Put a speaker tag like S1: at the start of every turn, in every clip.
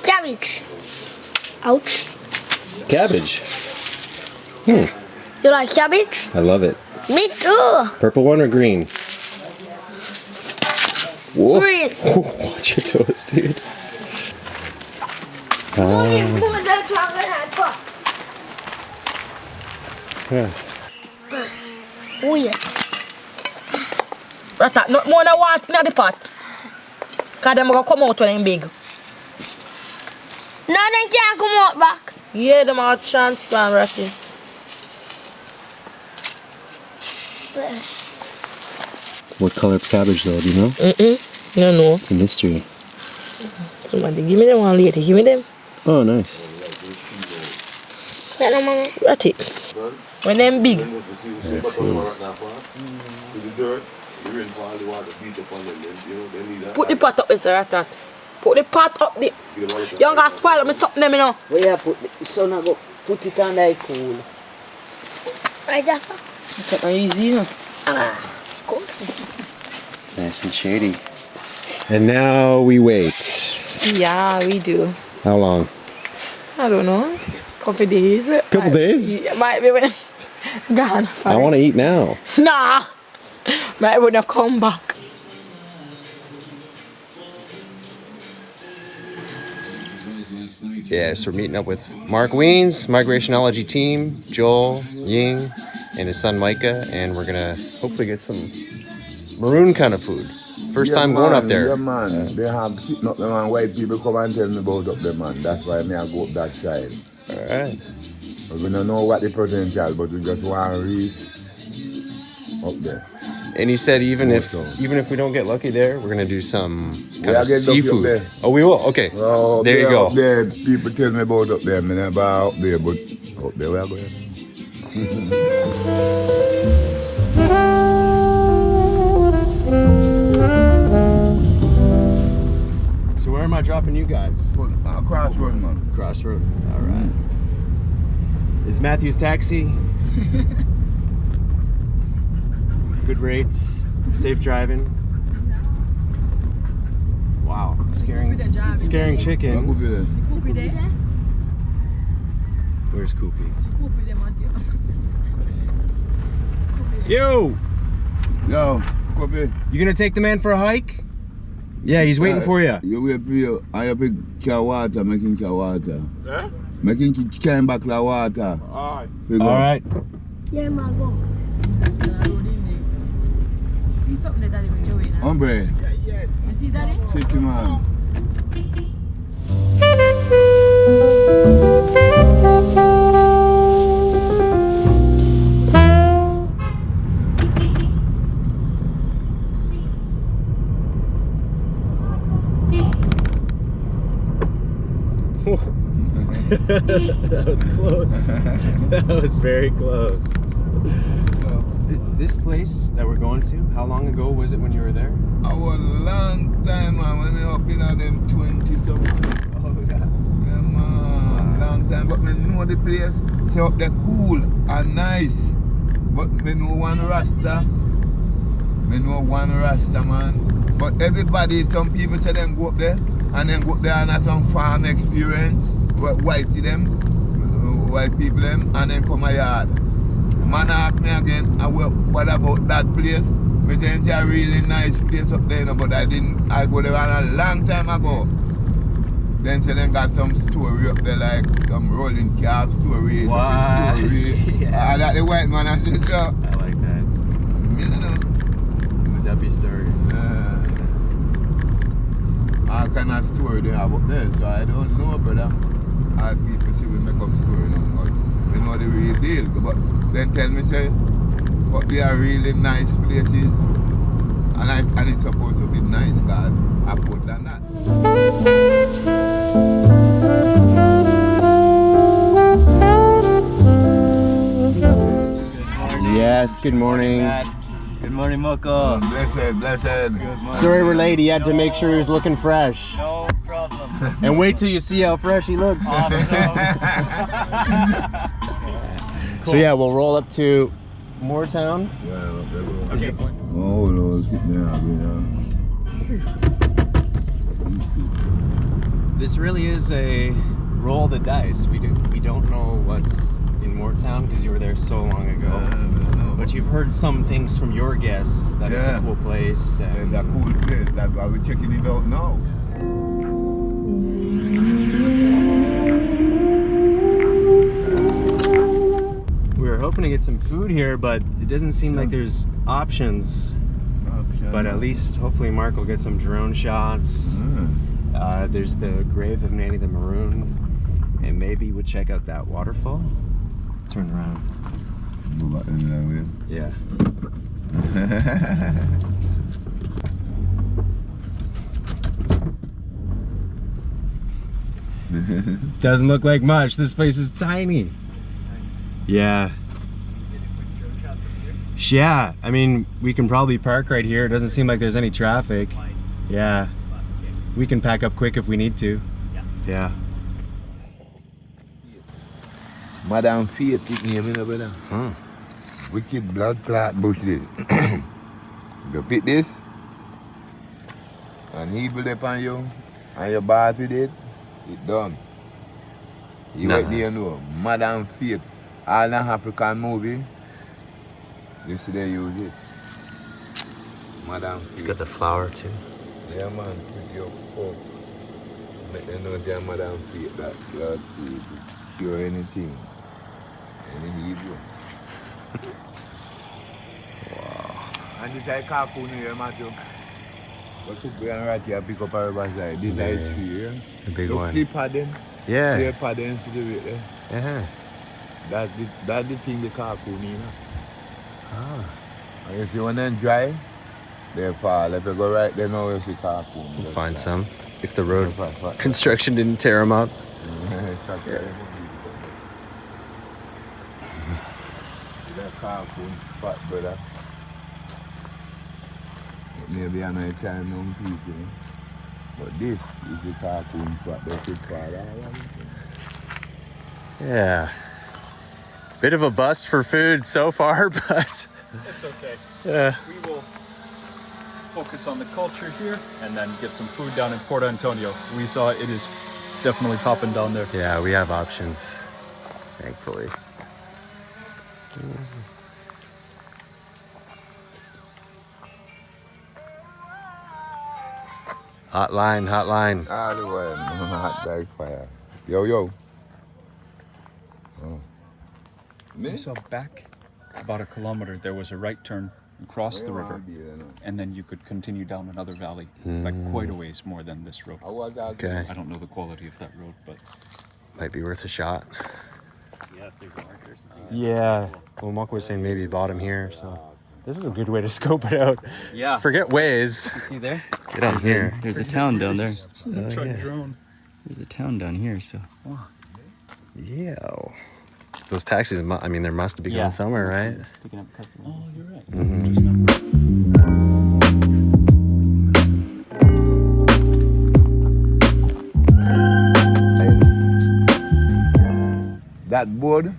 S1: Cabbage. Ouch.
S2: Cabbage.
S1: You like cabbage?
S2: I love it.
S1: Me too.
S2: Purple one or green? Whoa.
S1: Green.
S2: Watch your toes, dude.
S1: Oh yes.
S3: Rasta, not more than one in the pot. Cause them gonna come out when they're big.
S1: No, they can't come out back.
S3: Yeah, them are transplant, Ratty.
S2: What color cabbage though, do you know?
S3: No, no.
S2: It's a mystery.
S3: Somebody give me them one later. Give me them.
S2: Oh, nice.
S1: Hello, mama.
S3: Ratty. When them big.
S2: Let's see.
S3: Put the pot up, Mr. Ratat. Put the pot up there. You don't gonna spoil me something, you know.
S4: Where you put the sun go put it on the cool.
S1: Right, that's all.
S3: It's not easy, you know.
S1: Cool.
S2: Nice and shady. And now we wait.
S3: Yeah, we do.
S2: How long?
S3: I don't know. Couple days.
S2: Couple days?
S3: Yeah, might be when gone.
S2: I want to eat now.
S3: Nah. Might when I come back.
S2: Yeah, so we're meeting up with Mark Wiens, migrationology team, Joel, Ying, and his son Micah, and we're gonna hopefully get some Maroon kind of food. First time going up there.
S5: Yeah, man. They have sitting up there, man. White people come and tell me about up there, man. That's why me I go up that side.
S2: Alright.
S5: We don't know what the potential, but we just want to reach up there.
S2: And he said even
S5: Moore
S2: if
S5: Town.
S2: we don't get lucky there, we're gonna do some kind
S5: We'll
S2: of
S5: get lucky up
S2: seafood.
S5: there.
S2: Oh, we will. Okay.
S5: Oh,
S2: there you go.
S5: Up there, people tell me about up there. Me never up there, but up there we are going.
S2: So where am I dropping you guys?
S5: Crossroad, man.
S2: Crossroad. All right. Is Matthew's taxi? Good rates. Safe driving. Wow. Scaring chickens. Where's Koopy? Yo!
S5: Yo, copy.
S2: You gonna take the man for a hike? Yeah, he's waiting for you.
S5: You wait for you. I have big car water, making car water. Yeah? Making can back the water.
S2: All right.
S1: Yeah, ma, go.
S3: See something that daddy Joey now.
S5: Hombre,
S3: You see daddy?
S5: city man.
S2: That was close. That was very close. This place that we're going to, how long ago was it when you were there?
S5: I was a long time, man, when I up in them 20 something.
S2: Oh, yeah.
S5: Yeah, man, long time. But I know the place, so up there cool and nice. But I know one Rasta. I know one Rasta, man. But everybody, some people say them go up there and then go up there and have some farm experience. White people them, and then come a yard. Man ask me again, what about that place? Me think it's a really nice place up there, but I go there a long time ago. Then say they got some story up there, like some rolling cab story.
S2: Wow.
S5: Yeah. That the white man I said so.
S2: I like that.
S5: You know.
S2: Duppy stories.
S5: All kind of story they have up there, so I don't know, brother. All people see we make up story now, but we know the real deal. But then tell me, say, but they are really nice places, and it's supposed to be nice, God. I put than that.
S2: Yes, good morning.
S6: Good morning, Mokko.
S5: Blessed.
S2: Sorry we're late, he had to make sure he was looking fresh.
S6: No problem.
S2: And wait till you see how fresh he looks.
S6: Awesome.
S2: So yeah, we'll roll up to Moore Town.
S5: Yeah, okay. Oh, no, sit there,
S2: This really is a roll the dice. We don't know what's in Moore Town because you were there so long ago. But you've heard some things from your guests that it's a cool place. And
S5: it's a cool place. That's why we're checking it out now.
S2: We were hoping to get some food here, but it doesn't seem like there's options. But at least, hopefully, Mark will get some drone shots. There's the grave of Nanny the Maroon, and maybe we'll check out that waterfall. Turn around. Yeah. Doesn't look like much. This place is tiny. Yeah. Yeah, I mean, we can probably park right here. It doesn't seem like there's any traffic. Yeah. We can pack up quick if we need to. Yeah.
S5: Madam Faith, pick me up, brother.
S2: Huh.
S5: Wicked bloodclaat bush this. You pick this, and he will upon you, and you bath with it, it's done. You right there know, Madam Faith, all the African movie, you see they use it. Madam Faith.
S2: It's got the flower too.
S5: Yeah man, put your fork. Make them know that Madam Faith, that blood faith, cure anything. Any evil. Wow. And this is a carpool here, Matthew. But took me right here, pick up our side. This is a tree here.
S2: The big
S5: you
S2: one.
S5: clip at them.
S2: Yeah.
S5: They pad them to the way there.
S2: Yeah.
S5: That's the thing the carpool need.
S2: Ah.
S5: And if you want them dry, they fall. If you go right, they know it's the carpool.
S2: We'll find some. If the road construction didn't tear them up.
S5: That carpool spot, brother. Maybe another time young people. But this is the carpool spot. They could fall all.
S2: Yeah. Bit of a bust for food so far, but
S6: It's okay.
S2: yeah.
S6: We will focus on the culture here and then get some food down in Port Antonio. We saw it's definitely popping down there.
S2: Yeah, we have options, thankfully. Hotline.
S5: All the way, hot like fire. Yo. Oh.
S6: We saw back about a kilometer, there was a right turn across the river, and then you could continue down another valley, like quite a ways more than this road.
S2: Okay.
S6: I don't know the quality of that road, but
S2: Might be worth a shot.
S6: yeah, if there's markers.
S2: Yeah. Well, Mokko was saying maybe bottom here, so this is a good way to scope it out.
S6: Yeah.
S2: Forget ways.
S6: See there?
S2: Get on here.
S6: There's a town down there.
S2: Yeah.
S6: Drone. There's a town down here, so.
S2: Yeah. Those taxis, I mean, there must be going somewhere, right?
S6: Picking up customers. Oh, you're right.
S5: That board,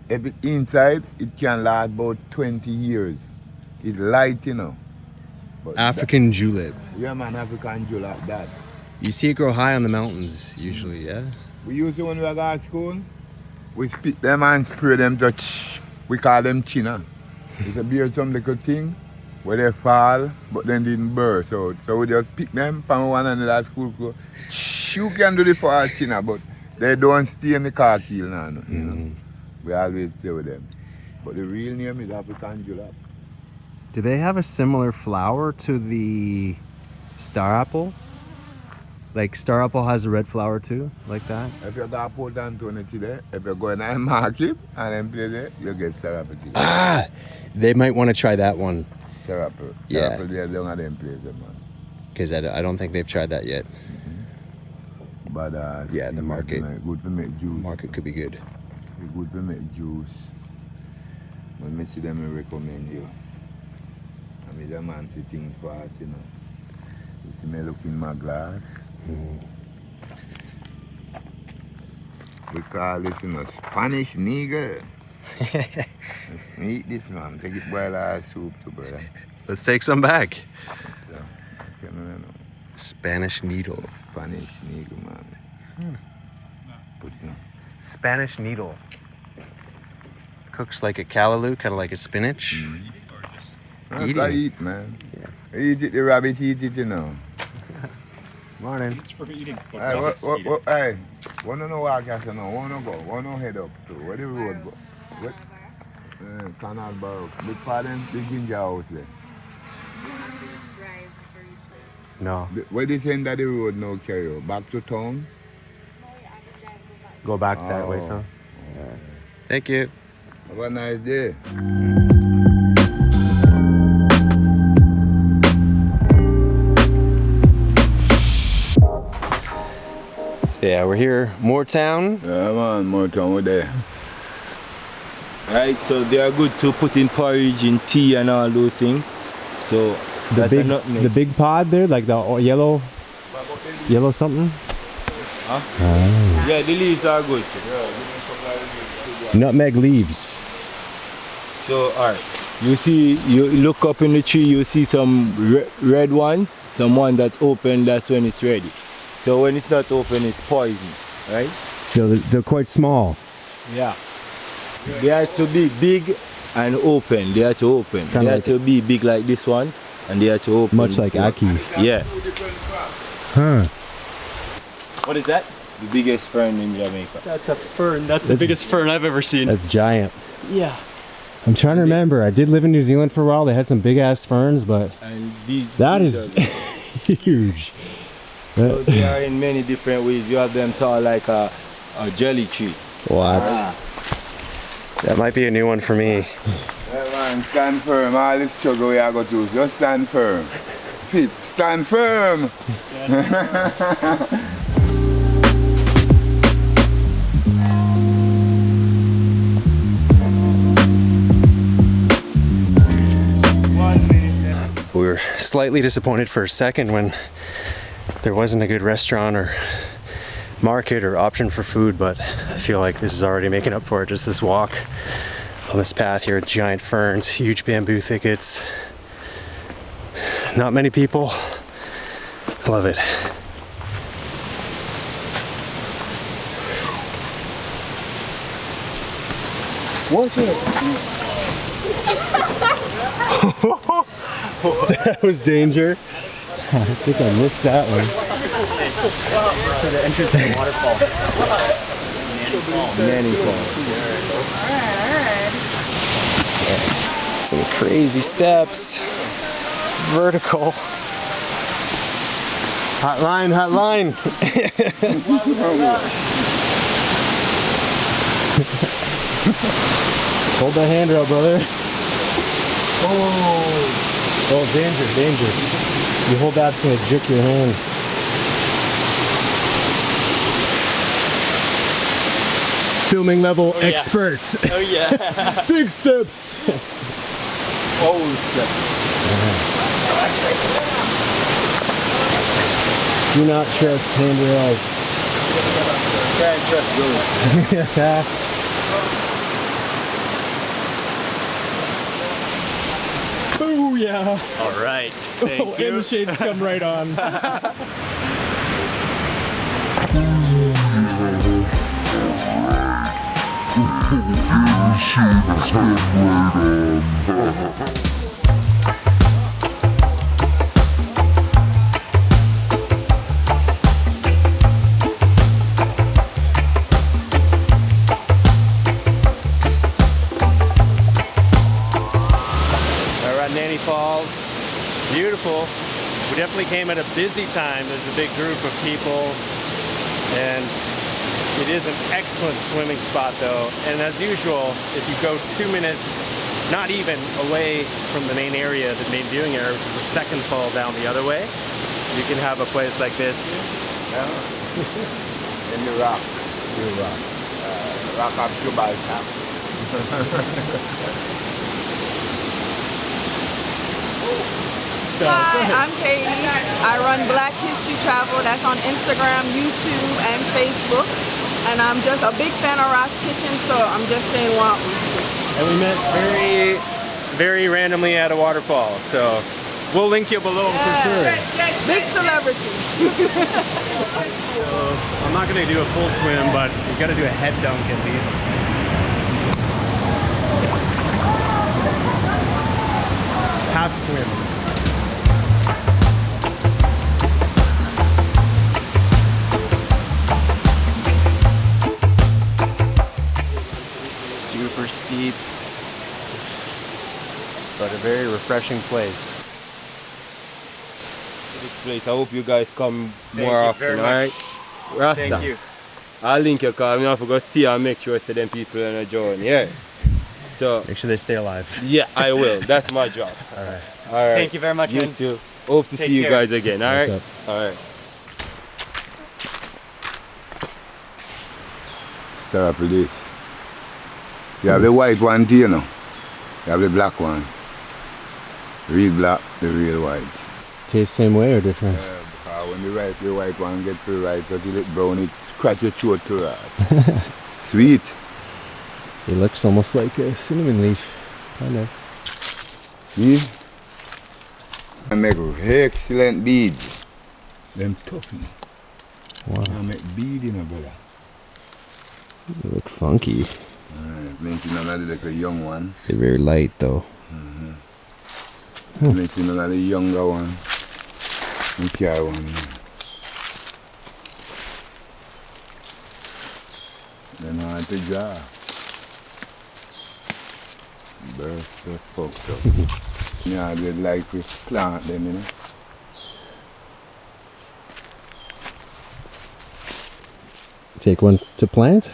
S5: if it's inside, it can last about 20 years. It's light, you know. But
S2: African julep.
S5: yeah, man, African julep, that.
S2: You see it grow high on the mountains, usually, yeah?
S5: We used to, when we were at school, we pick them and spray them to we call them china. It's a beer some little thing where they fall, but then didn't burst out. So we just pick them from one another school. You can do the fall china, but they don't stay in the car keel now. You know? We always stay with them. But the real name is African julep.
S2: Do they have a similar flower to the star apple? Like star apple has a red flower too, like that?
S5: If you go to Port Antonio today, if you go in a market and then play there, you get star apple today.
S2: Ah! They might want to try that one.
S5: Star apple.
S2: Yeah.
S5: Star apple, they're down at them places, man.
S2: Because I don't think they've tried that yet.
S5: But
S2: Yeah, the market.
S5: Good to make juice.
S2: Market could be good.
S5: It's good to make juice. When I see them, I recommend you. I mean, the man sitting fast, you know. You see me look in my glass. We call this, you know, Spanish nigger. Let's eat this, man. Take it boil our soup too, brother.
S2: Let's take some back.
S5: So, no.
S2: Spanish needle.
S5: Spanish needle, man. Put it on.
S2: Spanish needle. Cooks like a callaloo, kind of like a spinach.
S5: I eat, man. Yeah. Eat it, the rabbit eat it, you know.
S2: Morning.
S6: It's for eating. But
S5: Hey,
S6: rabbits eat it.
S5: hey, wanna know where I can know? Wanna go? Wanna head up to? Where the road go? What? Canal Barrow. Big pardon, big ginger house there.
S2: No.
S5: Where they saying that the road now carry you? Back to town?
S2: Go back that way, son. Thank you.
S5: Have a nice day.
S2: So yeah, we're here, Moore Town.
S5: Yeah, man, Moore Town, we're there. Right, so they are good to put in porridge, in tea, and all those things. So
S2: The big pod there, like the yellow something.
S5: Huh? Yeah, the leaves are good.
S2: Nutmeg leaves.
S5: So, alright, you see, you look up in the tree, you see some red ones, some one that's open, that's when it's ready. So when it's not open, it's poison, right?
S2: They're quite small.
S5: Yeah. They have to be big and open. They have to open. They have to be big like this one, and they have to open.
S2: Much like Aki.
S5: Yeah.
S2: Huh.
S6: What is that?
S5: The biggest fern in Jamaica.
S6: That's a fern. That's the biggest fern I've ever seen.
S2: That's giant.
S6: Yeah.
S2: I'm trying to remember. I did live in New Zealand for a while. They had some big ass ferns, but
S5: And
S2: that is huge.
S5: So they are in many different ways. You have them tall like a jelly tree.
S2: What? That might be a new one for me.
S5: Yeah, man, stand firm. All this struggle we are going to do, just stand firm. Fit, stand firm.
S2: We were slightly disappointed for a second when there wasn't a good restaurant or market or option for food, but I feel like this is already making up for it. Just this walk on this path here, giant ferns, huge bamboo thickets, not many people. Love it.
S5: Watch it.
S2: That was danger. I think I missed that one.
S6: To the entrance of the waterfall.
S2: Nanny Falls. Some crazy steps. Vertical. Hot line, hot line. Hold that handrail, brother. Oh, danger, danger. You hold that, it's gonna jerk your hand. Filming level experts.
S6: Oh yeah.
S2: Big steps. Do not trust handrails.
S5: Can't trust those.
S2: Booyah!
S6: All right. Thank
S2: And the shades come right on. Nanny Falls, beautiful. We definitely came at a busy time. There's a big group of people, and it is an excellent swimming spot though. And as usual, if you go 2 minutes, not even away from the main area, the main viewing area, which is the second fall down the other way, you can have a place like this.
S5: In the rock. Rock up to my
S7: Hi, I'm Katie. I run Black History Travel. That's on Instagram, YouTube, and Facebook. And I'm just a big fan of Ross Kitchen, so I'm just saying, wow.
S2: And we met very randomly at a waterfall. So we'll link you below for sure.
S7: Big celebrity.
S2: So I'm not gonna do a full swim, but we gotta do a head dunk at least. Half swim. Super steep, but a very refreshing place.
S8: This place, I hope you guys come
S2: Thank
S8: more
S2: you
S8: often,
S2: very much.
S8: alright? Rasta,
S2: Thank you.
S8: I'll link your car. I'm not forgot to see and make sure to them people on the journey, yeah? So,
S2: Make sure they stay alive.
S8: yeah, I will. That's my job.
S2: Alright.
S8: Alright.
S2: Thank you very much,
S8: You
S2: man.
S8: too. Hope to
S2: Take
S8: see you
S2: care.
S8: guys again, alright?
S2: What's
S8: Alright.
S5: Start up with this. You have the white one too, you know. You have the black one. Real black, the real white.
S2: Tastes same way or different?
S5: When the white one gets too ripe, but you let brown, it scratch your throat to us. Sweet.
S2: It looks almost like a cinnamon leaf, kind of.
S5: See? I make excellent beads. Them tough.
S2: Wow.
S5: I make bead in a brother.
S2: They look funky.
S5: Making another like a young one.
S2: They're very light though.
S5: Making another younger one. And pure one. Then I have to draw. Burst the fucked up. Yeah, they like to plant them, you know.
S2: Take one to plant?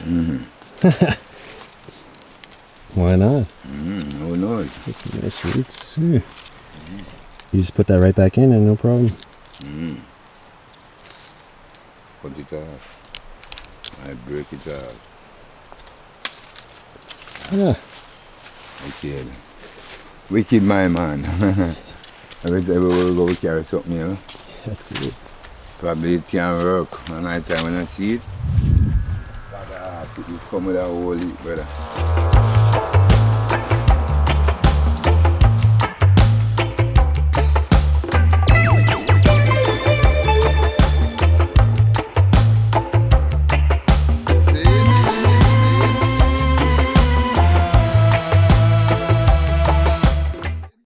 S2: Why not?
S5: Who knows?
S2: It's nice roots. Yeah. You just put that right back in and no problem.
S5: Put it off. I break it off.
S2: Yeah.
S5: Wicked. Wicked, my man. Every time we go, we carry something, you know.
S2: That's it.
S5: Probably it can work. One night time when I see it, but it come with a whole heap, brother.